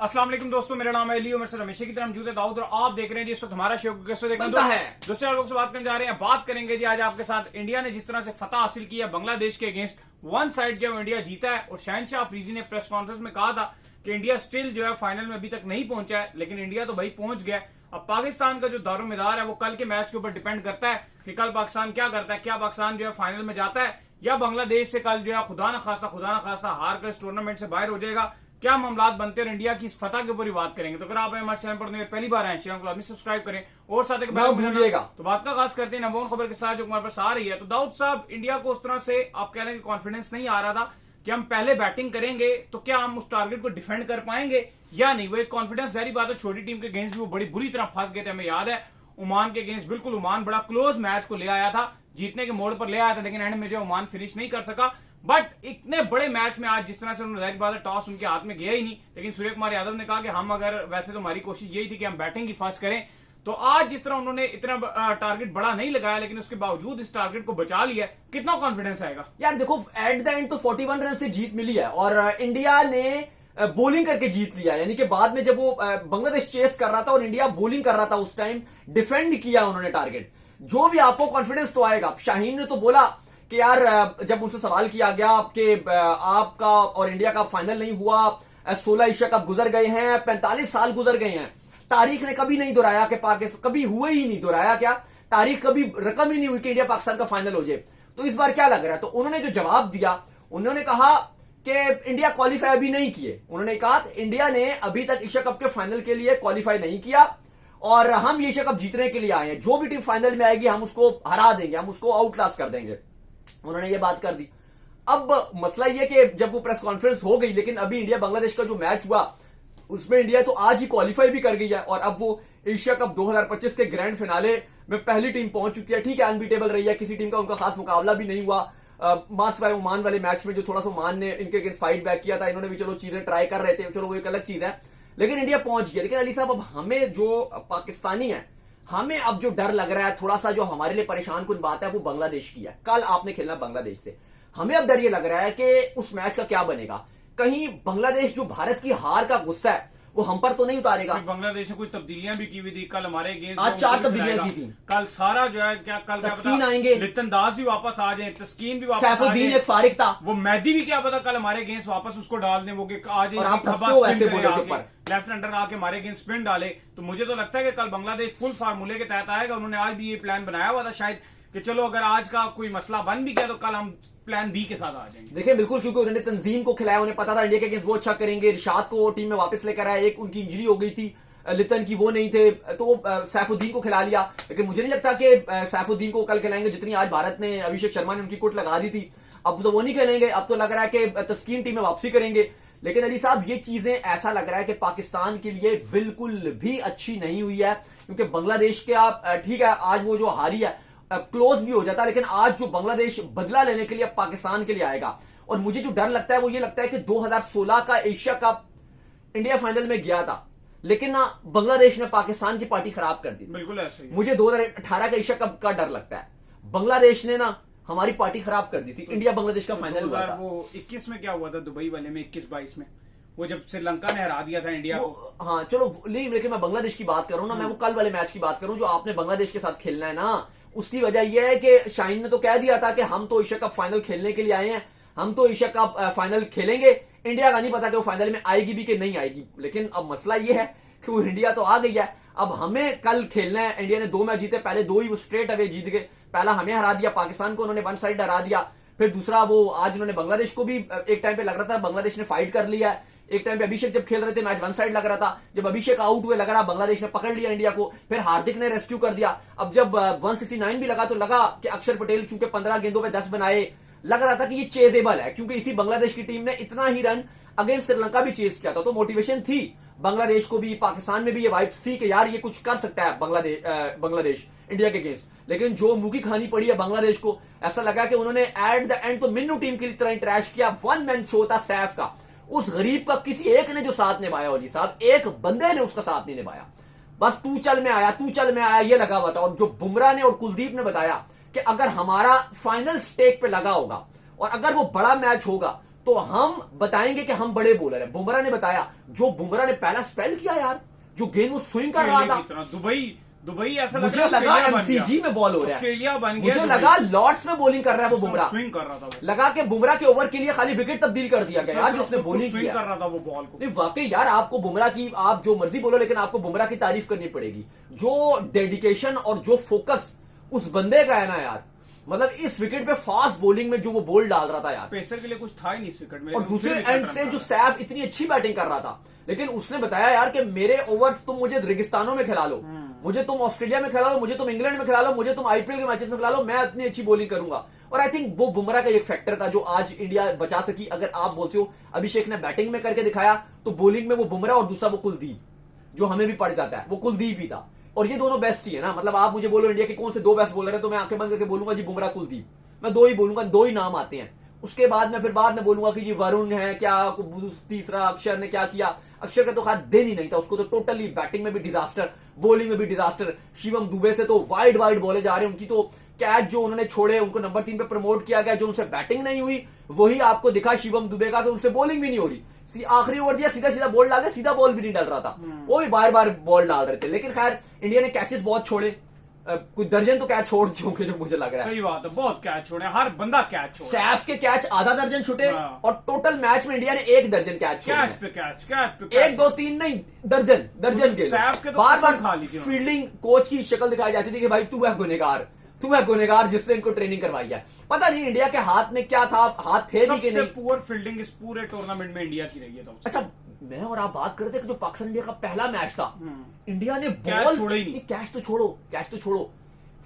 अस्सलाम वालेकुम दोस्तों, मेरा नाम है अली और मेरे साथ हमेशा की तरह मौजूद है दाऊद और आप देख रहे हैं जी इस वक्त हमारा शो कैसे देखना है। दूसरे लोगों से बात करने जा रहे हैं, बात करेंगे जी आज आपके साथ इंडिया ने जिस तरह से फतह हासिल किया बांग्लादेश के against one side game India जीता है। और शहनशाह अफरीदी ने प्रेस कॉन्फ्रेंस में कहा था कि इंडिया स्टिल जो है फाइनल में अभी तक नहीं पहुंचा है, लेकिन इंडिया तो भाई पहुंच गया। अब पाकिस्तान का जो दारोमदार है वो कल के मैच के ऊपर डिपेंड करता है कि कल पाकिस्तान क्या करता है, क्या पाकिस्तान जो है फाइनल में जाता है या बांग्लादेश से कल जो है खुदा न खास्ता हार कर इस टूर्नामेंट से बाहर हो जाएगा। क्या मामलात बनते हैं और इंडिया की इस फतह के ऊपर ही बात करेंगे। तो अगर आप हमारे चैनल पर पहली बार आए चैनल को आदमी सब्सक्राइब करें और साथ ही तो बात का खास करते हैं नंबर खबर के साथ जो हमारे पास आ रही है। तो दाऊद साहब, इंडिया को उस तरह से आप कह रहे हैं कि कॉन्फिडेंस नहीं आ रहा था कि हम पहले बैटिंग करेंगे तो क्या हम उस टारगेट को डिफेंड कर पाएंगे या नहीं। वो एक कॉन्फिडेंस जारी बात है, छोटी टीम के अगेंस्ट भी वो बड़ी बुरी तरह फंस गए थे। हमें याद है ओमान के अगेंस्ट बिल्कुल ओमान बड़ा क्लोज मैच को ले आया था, जीतने के मोड़ पर ले आया था, लेकिन एंड में जो ओमान फिनिश नहीं कर सका। बट इतने बड़े मैच में आज जिस तरह से उन्होंने बात है टॉस उनके हाथ में गया ही नहीं, लेकिन सूर्य कुमार यादव ने कहा कि हम अगर वैसे तो हमारी कोशिश यही थी कि हम बैटिंग ही फर्स्ट करें। तो आज जिस तरह उन्होंने इतना टारगेट बड़ा नहीं लगाया, लेकिन उसके बावजूद इस टारगेट को बचा लिया, कितना कॉन्फिडेंस आएगा यार। देखो एट द एंड तो 41 रन से जीत मिली है और इंडिया ने बॉलिंग करके जीत लिया। यानी कि बाद में जब वो बांग्लादेश चेस कर रहा था और इंडिया बॉलिंग कर रहा था उस टाइम डिफेंड किया उन्होंने टारगेट। जो भी आपको कॉन्फिडेंस तो आएगा। शाहीन ने तो बोला कि यार जब उनसे सवाल किया गया कि आपका और इंडिया का फाइनल नहीं हुआ, 16 एशिया कप गुजर गए हैं, 45 साल गुजर गए हैं, तारीख ने कभी नहीं दोहराया कि पाकिस्तान कभी हुए ही नहीं, दोहराया क्या तारीख कभी रकम ही नहीं हुई कि इंडिया पाकिस्तान का फाइनल हो जाए। तो इस बार क्या लग रहा है। तो उन्होंने जो जवाब दिया, उन्होंने कहा कि इंडिया क्वालिफाई अभी नहीं किए। उन्होंने कहा इंडिया ने अभी तक एशिया कप के फाइनल के लिए क्वालिफाई नहीं किया और हम एशिया कप जीतने के लिए आए हैं। जो भी टीम फाइनल में आएगी हम उसको हरा देंगे, हम उसको आउटक्लास कर देंगे। उन्होंने ये बात कर दी। अब मसला ये कि जब वो प्रेस कॉन्फ्रेंस हो गई, लेकिन अभी इंडिया बांग्लादेश का जो मैच हुआ उसमें इंडिया तो आज ही क्वालिफाई भी कर गई है और अब वो एशिया कप 2025 के ग्रैंड फिनाले में पहली टीम पहुंच चुकी है। ठीक है, अनबीटेबल रही है, किसी टीम का उनका खास मुकाबला भी नहीं हुआ। मास भाई ओमान वाले मैच में जो थोड़ा सा ओमान ने इनके अगेंस्ट फाइट बैक किया था, इन्होंने भी चलो चीजें ट्राई कर रहे थे, चलो वो एक अलग चीज है, लेकिन इंडिया पहुंच गया। लेकिन अली साहब, अब हमें जो पाकिस्तानी है, हमें अब जो डर लग रहा है थोड़ा सा, जो हमारे लिए परेशान कुन बात है, वो बांग्लादेश की है। कल आपने खेलना बांग्लादेश से, हमें अब डर ये लग रहा है कि उस मैच का क्या बनेगा। कहीं बांग्लादेश जो भारत की हार का गुस्सा है वो हम पर तो नहीं उतारेगा। बांग्लादेश ने कुछ तब्दीलियां भी की हुई थी कल हमारे अगेंस्ट, आज 4 तब्दीलियां की थी। कल सारा जो है क्या कल तस्कीन आएंगे, लितन दास भी वापस आ जाए, तस्कीन भी वापस, सैफुद्दीन एक फारिग था, वो मेहदी भी क्या पता कल हमारे अगेंस्ट वापस उसको डाल दें, वो आज लेफ्ट हैंडर आके हमारे अगेंस्ट स्पिन डाले। तो मुझे तो लगता है कि कल बांग्लादेश फुल फार्मूले के तहत आएगा। उन्होंने आज भी ये प्लान बनाया हुआ था शायद कि चलो अगर आज का कोई मसला बन भी गया तो कल हम प्लान बी के साथ आ जाएंगे। देखिए बिल्कुल, क्योंकि उन्होंने तंजीम को खिलाया, उन्हें पता था इंडिया के अगेंस्ट वो अच्छा करेंगे। इरशाद को टीम में वापस लेकर आया, एक उनकी इंजरी हो गई थी लितन की, वो नहीं थे, तो सैफुद्दीन को खिला लिया। लेकिन मुझे नहीं लगता कि सैफुद्दीन को कल खिलाएंगे, जितनी आज भारत ने अभिषेक शर्मा ने उनकी कुट लगा दी थी। अब तो वो नहीं खेलेंगे, अब तो लग रहा है कि तस्कीन टीम में वापसी करेंगे। लेकिन अली साहब, ये चीजें ऐसा लग रहा है कि पाकिस्तान के लिए बिल्कुल भी अच्छी नहीं हुई है, क्योंकि बांग्लादेश के आप ठीक है आज वो जो हारी है क्लोज भी हो जाता, लेकिन आज जो बांग्लादेश बदला लेने के लिए पाकिस्तान के लिए आएगा। और मुझे जो डर लगता है वो ये लगता है कि 2016 का एशिया कप इंडिया फाइनल में गया था, लेकिन ना बांग्लादेश ने पाकिस्तान की पार्टी खराब कर दी। बिल्कुल ऐसे ही मुझे 2018 का एशिया कप का डर लगता है, बांग्लादेश ने ना हमारी पार्टी खराब कर दी थी। इंडिया बांग्लादेश का फाइनल हुआ था, वो 21 में क्या हुआ था दुबई वाले में, 21-22 में, वो जब श्रीलंका ने हरा दिया था इंडिया को। हाँ चलो, लेकिन मैं बांग्लादेश की बात कर रहा हूं ना, मैं वो कल वाले मैच की बात कर रहा हूं जो आपने बांग्लादेश के साथ खेलना है ना। उसकी वजह यह है कि शाहीन ने तो कह दिया था कि हम तो एशिया कप फाइनल खेलने के लिए आए हैं, हम तो एशिया कप फाइनल खेलेंगे। इंडिया का नहीं पता कि वो फाइनल में आएगी भी कि नहीं आएगी, लेकिन अब मसला यह है कि वो इंडिया तो आ गई है। अब हमें कल खेलना है। इंडिया ने 2 मैच जीते, पहले 2 ही वो स्ट्रेट अवे जीत गए। पहला हमें हरा दिया, पाकिस्तान को उन्होंने वन साइड हरा दिया, फिर दूसरा वो आज उन्होंने बांग्लादेश को भी एक टाइम पे लग रहा था बांग्लादेश ने फाइट कर लिया है। एक टाइम पे अभिषेक जब खेल रहे थे मैच वन साइड लग रहा था, जब अभिषेक आउट हुए लग रहा बांग्लादेश ने पकड़ लिया इंडिया को, फिर हार्दिक ने रेस्क्यू कर दिया। अब जब 169 भी लगा तो लगा कि अक्षर पटेल चूंकि 15 गेंदों पे 10 बनाए, लग रहा था कि ये चेजेबल है, क्योंकि इसी बांग्लादेश की टीम ने इतना ही रन अगेंस्ट श्रीलंका भी चेज किया था। तो मोटिवेशन थी बांग्लादेश को भी, पाकिस्तान में भी ये वाइब्स थी कि यार ये कुछ कर सकता है बांग्लादेश इंडिया के अगेंस्ट। लेकिन जो मुंह की खानी पड़ी है बांग्लादेश को, ऐसा लगा कि उन्होंने एट द एंड तो मिन्नू टीम की तरह ट्रैश किया। 1 मैन शो था सैफ का, उस गरीब का किसी एक ने जो साथ निभाया, अली साहब एक बंदे ने उसका साथ नहीं निभाया, बस तू चल में आया ये लगा हुआ था। और जो बुमराह ने और कुलदीप ने बताया कि अगर हमारा फाइनल स्टेक पे लगा होगा और अगर वो बड़ा मैच होगा तो हम बताएंगे कि हम बड़े बॉलर हैं। बुमराह ने बताया, जो बुमराह ने पहला स्पेल किया यार, जो गेंद वो स्विंग कर रहा था, दुबई ऐसा लग मुझे रहा लगा ऑस्ट्रेलिया बन गया। एमसीजी में बॉल हो रहा है, ऑस्ट्रेलिया बन गया, मुझे दुबई। लगा लॉर्ड्स में बॉलिंग कर रहा है वो बुमराह, स्विंग कर रहा था वो, लगा के बुमराह के ओवर के लिए खाली विकेट तब्दील कर दिया गया यार, जो उसने बॉलिंग स्विंग किया कर रहा था वो बॉल को। नहीं वाकई यार, आपको बुमराह की, आप जो मर्जी बोलो, लेकिन आपको बुमराह की तारीफ करनी पड़ेगी। जो डेडिकेशन और जो फोकस उस बंदे का है ना यार, मतलब इस विकेट पे फास्ट बॉलिंग में जो वो बॉल डाल रहा था यार, पेसर के लिए कुछ था ही नहीं इस विकेट में। और दूसरे एंड से जो सैफ इतनी अच्छी बैटिंग कर रहा था, लेकिन उसने बताया यार कि मेरे ओवर्स तुम मुझे रेगिस्तानों में खिला लो, मुझे तुम ऑस्ट्रेलिया में खिला लो, मुझे तुम इंग्लैंड में खिला लो, मुझे तुम आईपीएल के मैचेस में खिला लो, मैं इतनी अच्छी बॉलिंग करूंगा। और आई थिंक वो बुमराह का एक फैक्टर था जो आज इंडिया बचा सकी। अगर आप बोलते हो अभिषेक ने बैटिंग में करके दिखाया, तो बॉलिंग में वो बुमराह और दूसरा वो कुलदीप, जो हमें भी पड़ जाता है, वो कुलदीप ही था। और ये दोनों बेस्ट ही है ना, मतलब आप मुझे बोलो इंडिया के कौन से दो बेस्ट बॉलर है, तो मैं आंखें बंद करके बोलूंगा जी बुमराह कुलदीप, मैं दो ही बोलूंगा, दो ही नाम आते हैं। उसके बाद में फिर बाद में बोलूंगा कि जी वरुण है क्या, तीसरा अक्षर ने क्या किया। अक्षर का तो खैर दिन ही नहीं था, उसको तो टोटली बैटिंग में भी डिजास्टर, बॉलिंग में भी डिजास्टर। शिवम दुबे से तो वाइड वाइड बॉले जा रहे हैं, उनकी तो कैच जो उन्होंने छोड़े, उनको नंबर 3 पे प्रमोट किया गया, जो उनसे बैटिंग नहीं हुई वही आपको दिखा शिवम दुबे का, कि उनसे बॉलिंग भी नहीं हो रही। आखिरी ओवर दिया, सीधा सीधा बॉल डाल दिया, सीधा बॉल भी नहीं डाल रहा था, वो भी बार बार बॉल डाल रहे थे। लेकिन खैर इंडिया ने कैचेस बहुत छोड़े, कुछ दर्जन तो कैच छोड़ चुके जो मुझे लग रहा है। सही बात है, बहुत कैच छोड़े, हर बंदा कैच छोड़े। सैफ के कैच आधा दर्जन छूटे, और टोटल मैच में इंडिया ने 1 दर्जन कैच छोड़े। कैच पे कैच, कैच पे कैच। 1 2 3 नहीं, दर्जन के सैफ के तो बार कसम खा बार ली थी फील्डिंग कोच की शक्ल दिखाई जाती थी कि भाई तू है गुनहगार, तू है गुनहगार जिसने इनको ट्रेनिंग करवाई है। पता नहीं इंडिया के हाथ में क्या था, हाथ थे भी कि नहीं। पुअर फील्डिंग इस पूरे टूर्नामेंट में इंडिया की रही है। तो अच्छा, मैं और आप बात कर रहे थे कि जो पाकिस्तान इंडिया का पहला मैच था, इंडिया ने कैच बॉल छोड़ा ही नहीं। कैच तो छोड़ो,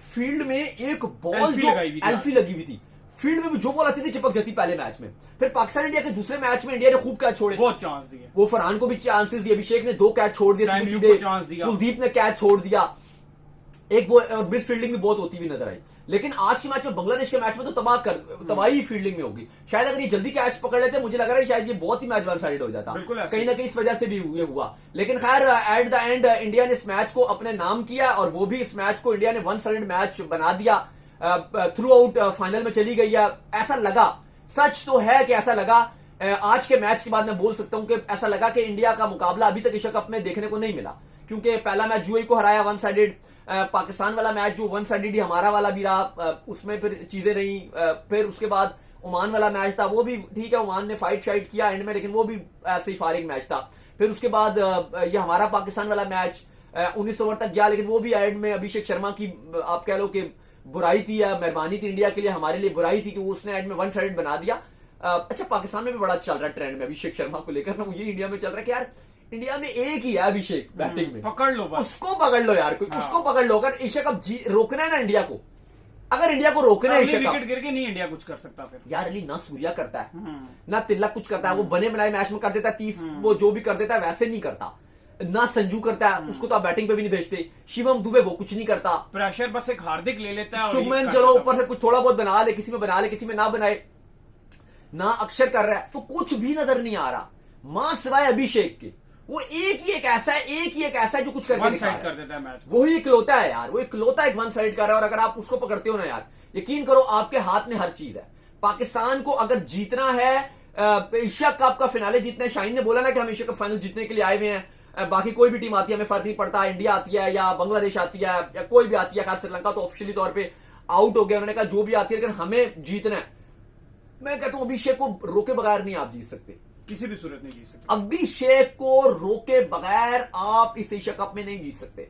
फील्ड में एक बॉल एल्फी जो लगाई हुई थी। एल्फी लगी हुई थी, फील्ड में भी जो बॉल आती थी चिपक जाती पहले मैच में। फिर पाकिस्तान इंडिया के दूसरे मैच में इंडिया ने खूब कैच छोड़े, बहुत चांस दिए, वो फरहान को भी चांसेस दिए, अभिषेक ने 2 कैच छोड़ दिए सैम सीधे, को चांस दिया, कुलदीप ने कैच छोड़ दिया, एक वो मिस फील्डिंग भी बहुत होती हुई नजर आई। लेकिन आज के मैच में, बांग्लादेश के मैच में तो तबाही फील्डिंग में होगी। शायद अगर ये जल्दी कैच पकड़ लेते, मुझे लग रहा है शायद ये बहुत ही मैच वन साइड हो जाता, कहीं ना कहीं इस वजह से भी ये हुआ। लेकिन खैर एट द एंड इंडिया ने इस मैच को अपने नाम किया, और वो भी इस मैच को इंडिया ने 1 साइड मैच बना दिया, थ्रू आउट फाइनल में चली गई है। ऐसा लगा, सच तो है कि ऐसा लगा, आज के मैच के बाद मैं बोल सकता हूं कि ऐसा लगा कि इंडिया का मुकाबला अभी तक एशिया कप में देखने को नहीं मिला, क्योंकि पहला मैच यूएई को हराया 1 साइडेड, पाकिस्तान वाला मैच जो 1 साइडेड ही हमारा वाला भी रहा, उसमें फिर चीजें रही। फिर उसके बाद ओमान वाला मैच था, वो भी ठीक है, ओमान ने फाइट शाइट किया एंड में, लेकिन वो भी ऐसे ही फारिग मैच था। फिर उसके बाद ये हमारा पाकिस्तान वाला मैच 19 ओवर तक गया, लेकिन वो भी एंड में अभिषेक शर्मा की आप कह लो कि बुराई थी या मेहरबानी थी इंडिया के लिए, हमारे लिए बुराई थी कि वो उसने एंड में 1 साइडेड बना दिया। अच्छा, पाकिस्तान में भी बड़ा चल रहा है ट्रेंड में अभिषेक शर्मा को लेकर ना, मुझे इंडिया में चल रहा है कि यार इंडिया में एक ही है अभिषेक बैटिंग में, पकड़ लो बस, उसको पकड़ लो यार, कोई उसको पकड़ लो। अगर एशिया कप रोकना है ना इंडिया को, अगर इंडिया को रोकना है एशिया कप, विकेट गिर के नहीं इंडिया कुछ कर सकता। फिर यार अली ना सूर्या करता है ना तिलक कुछ करता है, वो बने बनाए मैच में कर देता है 30, वो जो भी कर देता है वैसे नहीं करता ना। संजू करता है, उसको तो आप बैटिंग पे भी नहीं भेजते। शिवम दुबे वो कुछ नहीं करता, प्रेशर बस एक हार्दिक ले लेता है। शुभमन चलो ऊपर से कुछ थोड़ा बहुत बना ले, किसी में बना ले, किसी में ना बनाए ना। अक्षर कर रहा है तो कुछ भी नजर नहीं आ रहा, मां सिवाय अभिषेक के। वो एक ही एक ऐसा है जो कुछ करके दिखा कर देता है मैच, वही इकलौता है यार, वो इकलौता एक 1 साइड कर रहा है। और अगर आप उसको पकड़ते हो ना यार, यकीन करो आपके हाथ में हर चीज है। पाकिस्तान को अगर जीतना है, एशिया कप का फिनाले जीतना है, शाहीन ने बोला ना कि हम एशिया कप फाइनल जीतने के लिए आए हुए हैं, बाकी कोई भी टीम आती है हमें फर्क नहीं पड़ता, इंडिया आती है या बांग्लादेश आती है या कोई भी आती है, खास श्रीलंका तो ऑफिशियली तौर पे आउट हो गया, उन्होंने कहा जो भी आती है, लेकिन हमें जीतना है। मैं कहता हूं अभिषेक को रोके बगैर नहीं आप जीत सकते, किसी भी सूरत नहीं जीत सकते। अभिषेक को रोके बगैर आप इस एशिया कप में नहीं जीत सकते।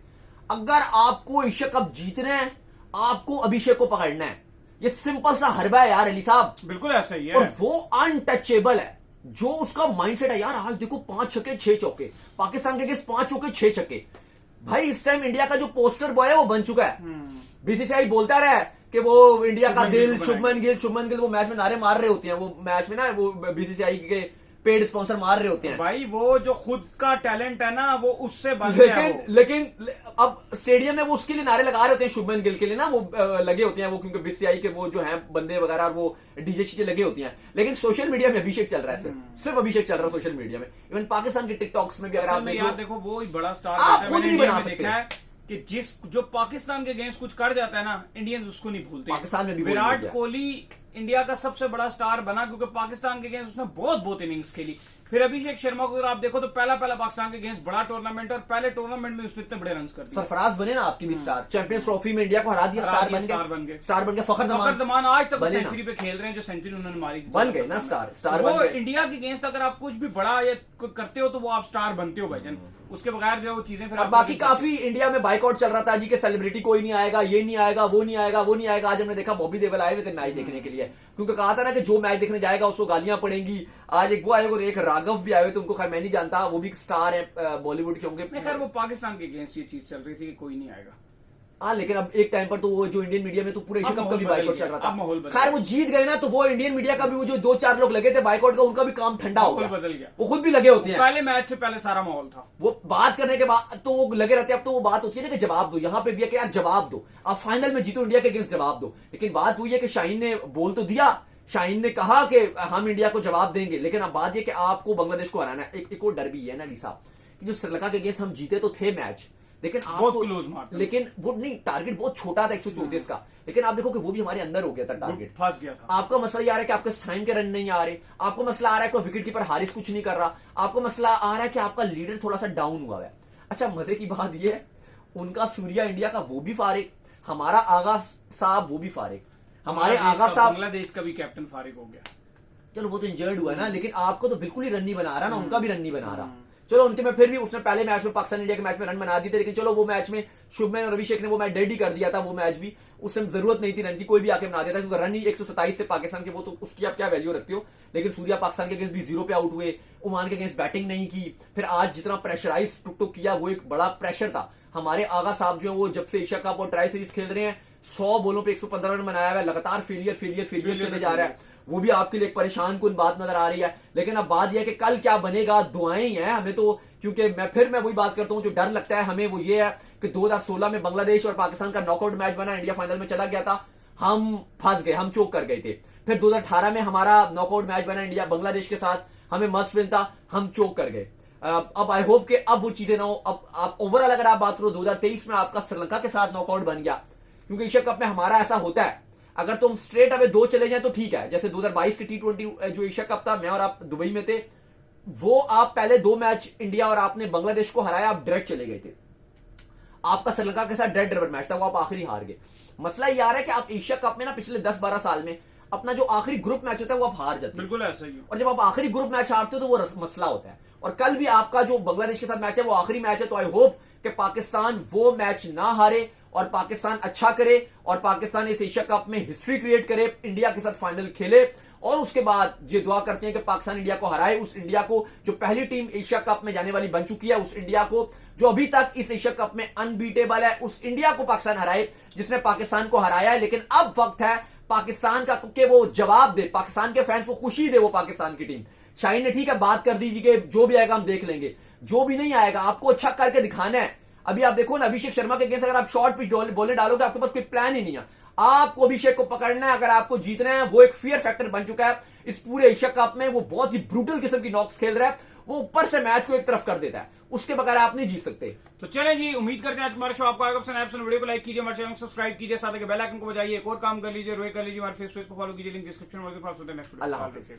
अगर आपको एशिया कप जीतना है, आपको अभिषेक को पकड़ना है। ये सिंपल सा हरबा है यार अली साहब, बिल्कुल ऐसा ही है। और वो अनटचेबल है, जो उसका माइंडसेट है यार। आज देखो 5 छक्के 6 चौके, पाकिस्तान के अगेंस्ट 5 चौके 6 छक्के। भाई इस टाइम इंडिया का जो पोस्टर बॉय है वो बन चुका है। बीसीसीआई बोलता रहा है कि वो इंडिया का दिल शुभमन गिल, वो मैच में नारे मार रहे होते हैं, वो मैच में ना वो बीसीसीआई के पेड स्पॉन्सर मार रहे होते हैं। भाई वो जो खुद का टैलेंट है ना, वो उससे बन गया है। लेकिन अब स्टेडियम में वो उसके लिए नारे लगा रहे होते हैं, शुभमन गिल के लिए ना वो लगे होते हैं वो, क्योंकि बीसीसीआई के वो जो हैं बंदे वगैरह और वो डीजे शीजे लगे होती हैं। लेकिन सोशल मीडिया में अभिषेक चल रहा है, सिर्फ अभिषेक चल रहा है सोशल मीडिया में। इवन पाकिस्तान के टिकटॉक्स में भी अगर आप देखो वो बड़ा स्टार आप खुद नहीं बना सकते कि जो पाकिस्तान के अगेंस्ट कुछ कर जाता है ना, इंडियंस उसको नहीं भूलते। पाकिस्तान में भी विराट कोहली इंडिया का सबसे बड़ा स्टार बना, क्योंकि पाकिस्तान के अगेंस्ट उसने बहुत इनिंग्स खेली। फिर अभिषेक शर्मा को अगर आप देखो तो पहला पाकिस्तान के अगेंस्ट बड़ा टूर्नामेंट, और पहले टूर्नामेंट में उसने इतने बड़े रन कर दिए। सरफराज बने ना आपकी भी स्टार, चैंपियंस ट्रॉफी में इंडिया को हरा दिया, स्टार बन गए। फखर जमान आज तक सेंचुरी पे खेल रहे हैं, जो सेंचुरी उन्होंने मारी बन गए ना स्टार वो बन गए। इंडिया के अगेंस्ट अगर आप कुछ भी बड़ा या करते हो तो वो आप स्टार बनते हो भाईजान, उसके बगैर जो है वो चीजें फिर और बाकी काफी इंडिया में बाइकआउट चल रहा था जी, के सेलिब्रिटी कोई नहीं आएगा, ये नहीं आएगा, वो नहीं आएगा, वो नहीं आएगा। आज हमने देखा बॉबी देओल आए हुए थे मैच देखने के लिए, क्योंकि कहा था ना कि जो मैच देखने जाएगा उसको गालियां पड़ेंगी। आज एक वो आए और एक राघव भी आए हुए थे, उनको खैर मैं नहीं जानता, वो भी स्टार है बॉलीवुड के होंगे। खैर वो पाकिस्तान के अगेंस्ट ये चीज चल रही थी कि कोई नहीं आएगा। हाँ, लेकिन अब एक टाइम पर तो वो जो इंडियन मीडिया में तो पूरे एशिया कप का भी बाइकआउट चल रहा था। खैर वो जीत गए ना, तो वो इंडियन मीडिया का भी वो जो 2-4 लोग लगे थे बाइकआउट का, उनका भी काम ठंडा हो गया, बदल गया। वो खुद भी लगे होते हैं, पहले मैच से पहले सारा माहौल था, वो बात करने के बाद तो वो लगे रहते हैं। अब तो वो बात होती है ना कि जवाब दो, यहाँ पे भी है कि यार जवाब दो, आप फाइनल में जीतो इंडिया के अगेंस्ट, जवाब दो। लेकिन बात हुई है कि शाहीन ने बोल तो दिया, शाहीन ने कहा कि हम इंडिया को जवाब देंगे, लेकिन अब बात यह कि आपको बांग्लादेश को हराना है। एक और डर भी है ना अली साहब, कि जो श्रीलंका के अगेंस्ट हम जीते तो थे मैच, लेकिन बहुत क्लोज मारते, लेकिन वो नहीं, टारगेट बहुत छोटा था 134 का, लेकिन आप देखो कि वो भी हमारे अंदर हो गया था, टारगेट फंस गया था। आपका मसला ये आ रहा है कि आपके साइन के रन नहीं आ रहे, आपको मसला आ रहा है कि विकेट कीपर हारिस कुछ नहीं कर रहा, आपको मसला आ रहा है कि आपका लीडर थोड़ा सा डाउन हुआ है। अच्छा, मजे की बात यह है, उनका सूर्या इंडिया का वो भी फारिग, हमारा आगा साहब वो भी फारिग, हमारे आगा साहब बांग्लादेश का भी कैप्टन फारिग हो गया। चलो वो तो इंजर्ड हुआ है ना, लेकिन आपको तो बिल्कुल ही रन नहीं बना रहा ना, उनका भी रन नहीं बना रहा। चलो उनके में फिर भी उसने पहले मैच में पाकिस्तान इंडिया के मैच में रन बना दिए थे, लेकिन चलो वो मैच में शुभमैन और अभिषेक ने वो मैच डेड ही कर दिया था। वो मैच भी उसमें जरूरत नहीं थी रन की, कोई भी आके बना देता, क्योंकि रन ही 127 थे पाकिस्तान के, वो तो उसकी आप क्या वैल्यू रखते हो। लेकिन सूर्या पाकिस्तान के अगेंस्ट भी 0 पे आउट हुए, ओमान के अगेंस्ट बैटिंग नहीं की। फिर आज जितना प्रेशराइज टुक किया वो एक बड़ा प्रेशर था। हमारे आगा साहब जो है वो जब से एशिया कप और ट्राई सीरीज खेल रहे हैं 100 बॉलों पे 115 रन बनाया हुआ है, लगातार फेलियर चले जा रहा है। वो भी आपके लिए एक परेशान कुन बात नजर आ रही है। लेकिन अब बात यह है कि कल क्या बनेगा, दुआएं ही हैं हमें तो, क्योंकि मैं वही बात करता हूं, जो डर लगता है हमें वो ये है कि 2016 में बांग्लादेश और पाकिस्तान का नॉकआउट मैच बना, इंडिया फाइनल में चला गया था, हम फंस गए, हम चोक कर गए थे। फिर 2018 में हमारा नॉकआउट मैच बना इंडिया बांग्लादेश के साथ, हमें मस्ट विन था, हम चोक कर गए। अब आई होप कि अब वो चीजें ना हो। अब आप ओवरऑल अगर आप बात करो 2023 में आपका श्रीलंका के साथ नॉकआउट बन गया, क्योंकि एशिया कप में हमारा ऐसा होता है, अगर तुम स्ट्रेट अवे 2 चले जाए तो ठीक है। जैसे 2022 की T20 जो एशिया कप था, मैं और आप दुबई में थे, वो आप पहले 2 मैच इंडिया और आपने बांग्लादेश को हराया, आप डायरेक्ट चले गए थे। आपका श्रीलंका के साथ डेड रिवर मैच था, वो आप आखिरी हार गए। मसला ये आ रहा है कि आप एशिया कप में ना पिछले 10-12 साल में अपना जो आखिरी ग्रुप मैच होता है वो आप हार जाते हैं। बिल्कुल ऐसा ही। और जब आप आखिरी ग्रुप मैच हारते हो तो वो मसला होता है। और कल भी आपका जो बांग्लादेश के साथ मैच है वो आखिरी मैच है, तो आई होप कि पाकिस्तान वो मैच ना हारे और पाकिस्तान अच्छा करे और पाकिस्तान इस एशिया कप में हिस्ट्री क्रिएट करे, इंडिया के साथ फाइनल खेले। और उसके बाद ये दुआ करते हैं कि पाकिस्तान इंडिया को हराए, उस इंडिया को जो पहली टीम एशिया कप में जाने वाली बन चुकी है, उस इंडिया को जो अभी तक इस एशिया कप में अनबीटेबल है, उस इंडिया को पाकिस्तान हराए जिसने पाकिस्तान को हराया है। लेकिन अब वक्त है पाकिस्तान का कि वो जवाब दे, पाकिस्तान के फैंस को खुशी दे वो पाकिस्तान की टीम। शाहीन ने ठीक है बात कर दीजिए कि जो भी आएगा हम देख लेंगे, जो भी नहीं आएगा आपको अच्छा करके दिखाना है। अभी आप देखो ना, अभिषेक शर्मा के अगेंस्ट अगर आप शॉर्ट पिच बॉलें डालोगे, आपके पास कोई प्लान ही नहीं है। आपको अभिषेक को पकड़ना है, अगर आपको जीतना है, वो एक फियर फैक्टर बन चुका है इस पूरे एशिया कप में। वो बहुत ही ब्रूटल किस्म की नॉक्स खेल रहा है, वो ऊपर से मैच को एक तरफ कर देता है, उसके बगैर आप नहीं जीत सकते। तो चलें जी, उम्मीद करते हैं आज हमारे शो आपको आएगा पसंद। वीडियो को लाइक कीजिए, हमारे चैनल को सब्सक्राइब कीजिए, साथ ही बेल आइकन को बजाइए, एक और काम कर लीजिए, रोए कर लीजिए, हमारे फेसबुक को फॉलो कीजिए, लिंक डिस्क्रिप्शन में। Next video. अल्लाह हाफिज़।